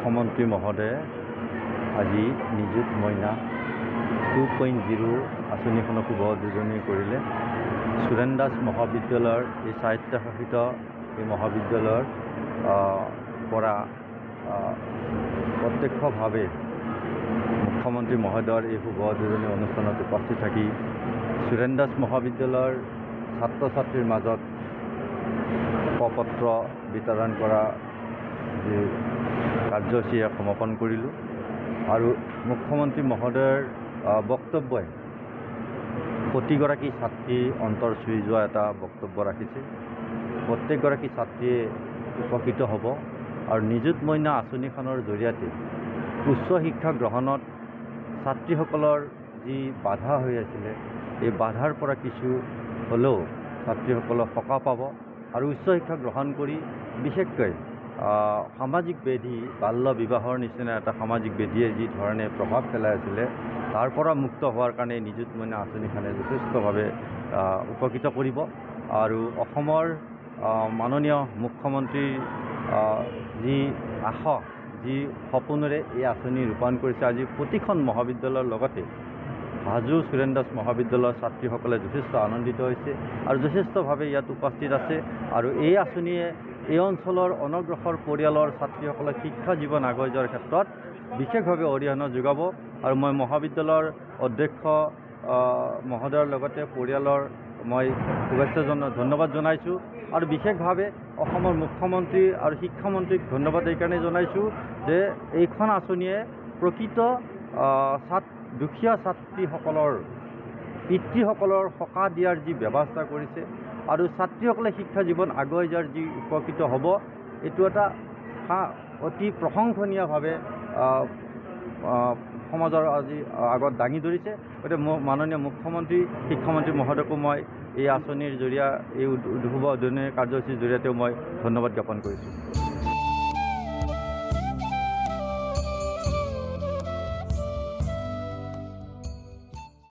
মুখ্যমন্ত্ৰী মহোদয়ে আজি নিযুত মইনা 2.0 আঁচনিখনক শুভ উদ্বোধনী কৰিলে। সুৰেণ দাস মহাবিদ্যালয়ৰ এই স্বায়ত্তশাসিত এই মহাবিদ্যালয়ৰ পৰা প্ৰত্যক্ষভাৱে মুখ্যমন্ত্ৰী মহোদয়ৰ এই শুভ উদ্বোধনী অনুষ্ঠানত উপস্থিত থাকি সুৰেণ দাস মহাবিদ্যালয়ৰ ছাত্ৰ ছাত্ৰীৰ মাজত প্ৰপত্ৰ বিতৰণ কৰা যি কাৰ্যসূচী সমাপন কৰিলোঁ। আৰু মুখ্যমন্ত্ৰী মহোদয়ৰ বক্তব্যই প্ৰতিগৰাকী ছাত্ৰী অন্তৰ চুই যোৱা এটা বক্তব্য ৰাখিছে। প্ৰত্যেকগৰাকী ছাত্ৰীয়ে উপকৃত হ'ব আৰু নিযুত মইনা আঁচনিখনৰ জৰিয়তে উচ্চ শিক্ষা গ্ৰহণত ছাত্ৰীসকলৰ যি বাধা হৈ আছিলে এই বাধাৰ পৰা কিছু হ'লেও ছাত্ৰীসকলক সকাহ পাব আৰু উচ্চ শিক্ষা গ্ৰহণ কৰি বিশেষকৈ সামাজিক ব্যাধি বাল্য বিবাহৰ নিচিনা এটা সামাজিক ব্যাধিয়ে যি ধৰণে প্ৰভাৱ পেলাই আছিলে তাৰ পৰা মুক্ত হোৱাৰ কাৰণে নিযুত মইনা আঁচনিখনে যথেষ্টভাৱে উপকৃত কৰিব। আৰু অসমৰ মাননীয় মুখ্যমন্ত্ৰীৰ যি আশা যি সপোনেৰে এই আঁচনি ৰূপায়ণ কৰিছে, আজি প্ৰতিখন মহাবিদ্যালয়ৰ লগতে হাজো সুৰেণ দাস মহাবিদ্যালয়ৰ ছাত্ৰীসকলে যথেষ্ট আনন্দিত হৈছে আৰু যথেষ্টভাৱে ইয়াত উপস্থিত আছে। আৰু এই আঁচনিয়ে এই অঞ্চলৰ অনগ্ৰসৰ পৰিয়ালৰ ছাত্ৰীসকলক শিক্ষা জীৱন আগুৱাই যোৱাৰ ক্ষেত্ৰত বিশেষভাৱে অৰিহণা যোগাব। আৰু মই মহাবিদ্যালয়ৰ অধ্যক্ষ মহোদয়ৰ লগতে পৰিয়ালৰ মই শুভেচ্ছা ধন্যবাদ জনাইছোঁ। আৰু বিশেষভাৱে অসমৰ মুখ্যমন্ত্ৰী আৰু শিক্ষামন্ত্ৰীক ধন্যবাদ এইকাৰণে জনাইছোঁ যে এইখন আঁচনিয়ে প্ৰকৃত দুখীয়া ছাত্ৰীসকলৰ পিতৃসকলৰ সকাহ দিয়াৰ যি ব্যৱস্থা কৰিছে আৰু ছাত্ৰীসকলে শিক্ষা জীৱন আগুৱাই যোৱাৰ যি উপকৃত হ'ব, এইটো এটা অতি প্ৰশংসনীয়ভাৱে সমাজৰ আজি আগত দাঙি ধৰিছে। গতিকে মাননীয় মুখ্যমন্ত্ৰী শিক্ষামন্ত্ৰী মহোদয়কো মই এই আঁচনিৰ জৰিয়তে এই শুভ উদ্বোধনী কাৰ্যসূচীৰ জৰিয়তেও মই ধন্যবাদ জ্ঞাপন কৰিছোঁ।